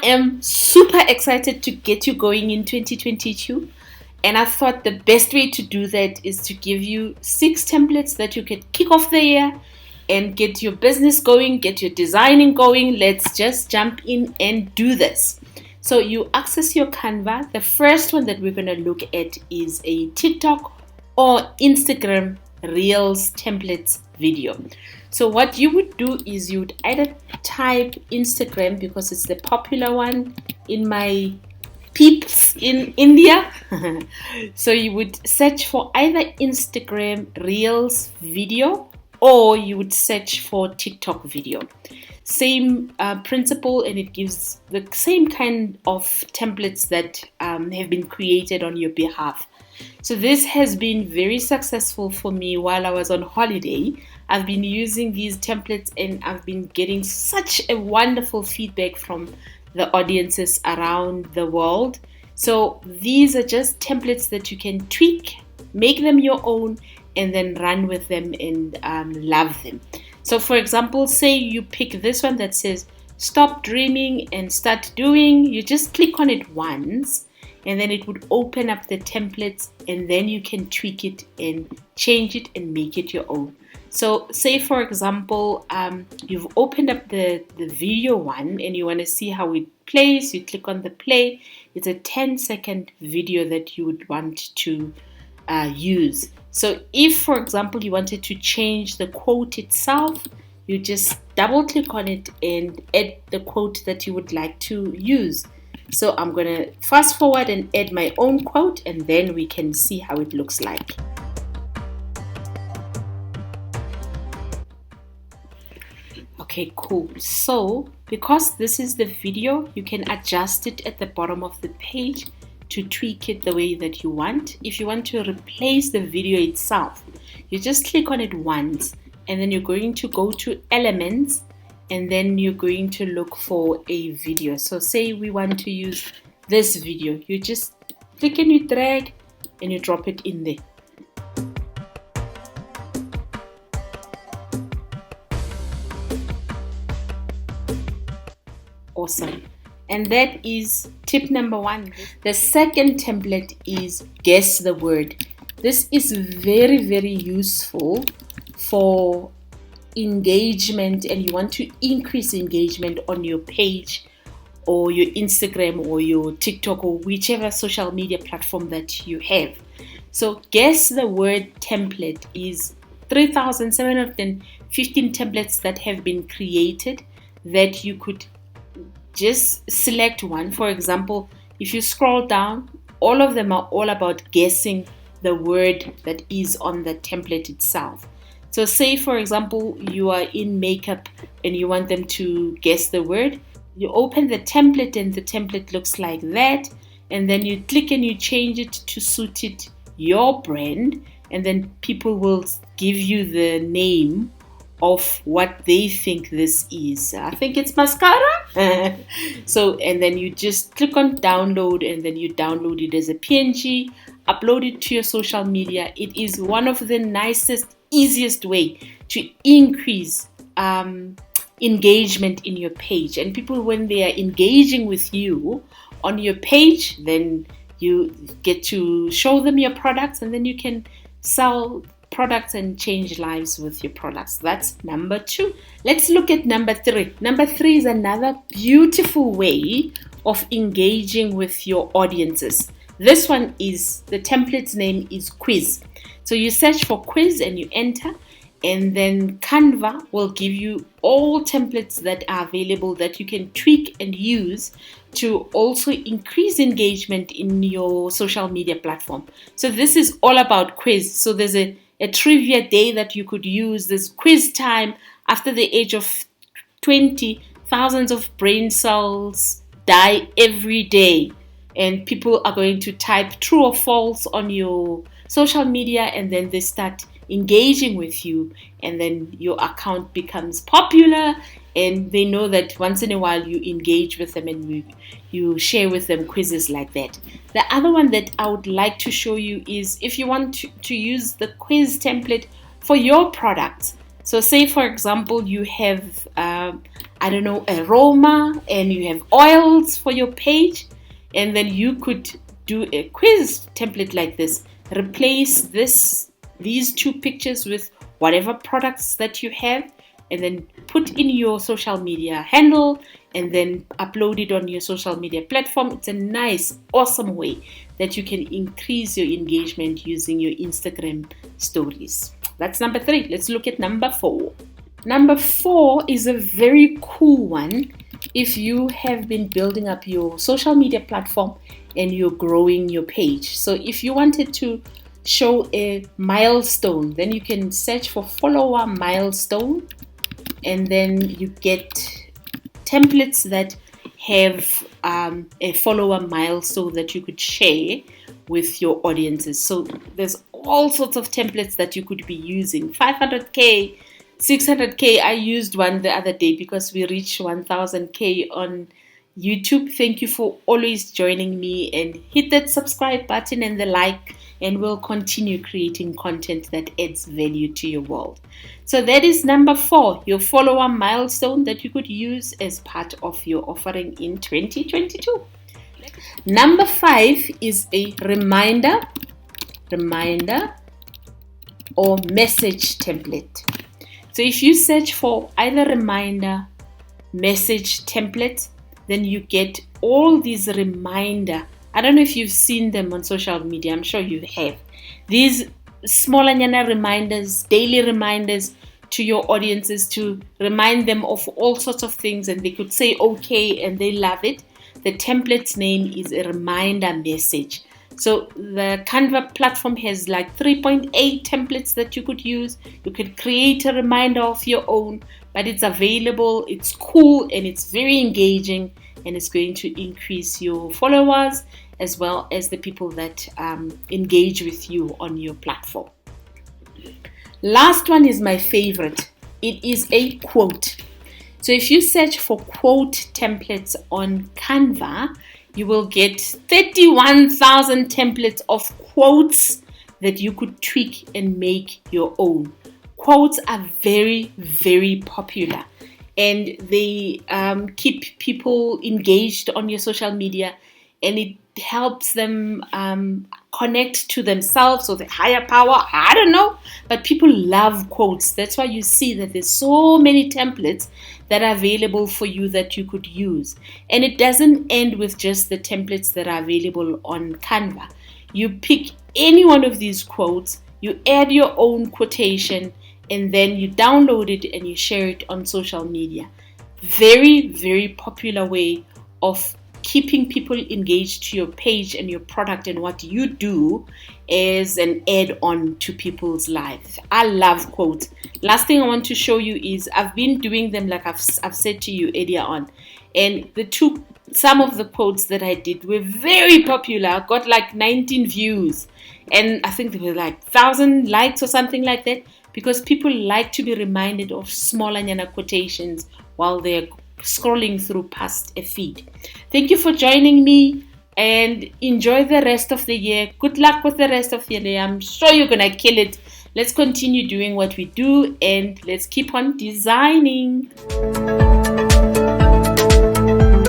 am super excited to get you going in 2022. And I thought the best way to do that is to give you 6 templates that you can kick off the year and get your business going, get your designing going. Let's just jump in and do this. So you access your Canva. The first one that we're going to look at is a TikTok or Instagram Reels templates video. So what you would do is you would either type Instagram, because it's the popular one in my peeps in India. So you would search for either Instagram Reels video or you would search for TikTok video. Same principle, and it gives the same kind of templates that have been created on your behalf. So this has been very successful for me while I was on holiday. I've been using these templates and I've been getting such a wonderful feedback from the audiences around the world. So these are just templates that you can tweak, make them your own, and then run with them and love them. So for example, say you pick this one that says stop dreaming and start doing. You just click on it once and then it would open up the templates, and then you can tweak it and change it and make it your own. So say for example, you've opened up the video one and you want to see how it plays. You click on the play. It's a 10-second video that you would want to use. So if for example you wanted to change the quote itself, you just double click on it and add the quote that you would like to use. So I'm going to fast forward and add my own quote, and then we can see how it looks like. Okay, cool. So because this is the video, you can adjust it at the bottom of the page to tweak it the way that you want. If you want to replace the video itself, you just click on it once, and then you're going to go to elements, and then you're going to look for a video. So say we want to use this video. You just click and you drag and you drop it in there. Awesome. And that is tip number 1. The second template is guess the word. This is very, very useful for engagement, and you want to increase engagement on your page or your Instagram or your TikTok or whichever social media platform that you have. So guess the word template is 3,715 templates that have been created that you could just select one. For example, if you scroll down, all of them are all about guessing the word that is on the template itself. So say for example you are in makeup and you want them to guess the word. You open the template and the template looks like that, and then you click and you change it to suit it your brand, and then people will give you the name of what they think this is. I think it's mascara. So, and then you just click on download, and then you download it as a PNG, upload it to your social media. It is one of the nicest, easiest way to increase engagement in your page. And people, when they are engaging with you on your page, then you get to show them your products, and then you can sell products and change lives with your products. That's number 2. Let's look at number 3. Number 3 is another beautiful way of engaging with your audiences. This one is, the template's name is quiz. So you search for quiz and you enter, and then Canva will give you all templates that are available that you can tweak and use to also increase engagement in your social media platform. So this is all about quiz. So there's a trivia day that you could use. There's quiz time. After the age of 20, thousands of brain cells die every day, and people are going to type true or false on your social media, and then they start engaging with you, and then your account becomes popular, and they know that once in a while you engage with them and you share with them quizzes like that. The other one that I would like to show you is if you want to use the quiz template for your products. So say, for example, you have, aroma and you have oils for your page, and then you could do a quiz template like this. Replace these two pictures with whatever products that you have, and then put in your social media handle and then upload it on your social media platform. It's a nice, awesome way that you can increase your engagement using your Instagram stories. That's number 3. Let's look at number 4. Number 4 is a very cool one if you have been building up your social media platform and you're growing your page. So if you wanted to show a milestone, then you can search for follower milestone, and then you get templates that have a follower milestone that you could share with your audiences. So there's all sorts of templates that you could be using. 500k, 600k. I used one the other day because we reached 1000k on YouTube. Thank you for always joining me, and hit that subscribe button and the like, and we'll continue creating content that adds value to your world. So that is number 4, your follower milestone that you could use as part of your offering in 2022. Number 5 is a reminder or message template. So if you search for either reminder, message template, then you get all these reminder. I don't know if you've seen them on social media. I'm sure you have. These small reminders, daily reminders to your audiences to remind them of all sorts of things, and they could say okay and they love it. The template's name is a reminder message. So the Canva platform has like 3.8 templates that you could use. You could create a reminder of your own, but it's available, it's cool, and it's very engaging, and it's going to increase your followers as well as the people that engage with you on your platform. Last one is my favorite. It is a quote. So if you search for quote templates on Canva, you will get 31,000 templates of quotes that you could tweak and make your own. Quotes are very, very popular, and they keep people engaged on your social media, and it helps them connect to themselves or the higher power. I don't know, but people love quotes. That's why you see that there's so many templates that are available for you that you could use. And it doesn't end with just the templates that are available on Canva. You pick any one of these quotes, you add your own quotation, and then you download it and you share it on social media. Very, very popular way of keeping people engaged to your page and your product and what you do as an add-on to people's lives. I love quotes. Last thing I want to show you is I've been doing them like I've said to you earlier on, and some of the quotes that I did were very popular. I got like 19 views, and I think there were like 1,000 likes or something like that, because people like to be reminded of small Anyana quotations while they're scrolling through past a feed. Thank you for joining me, and enjoy the rest of the year. Good luck with the rest of the year. I'm sure you're gonna kill it. Let's continue doing what we do, and let's keep on designing.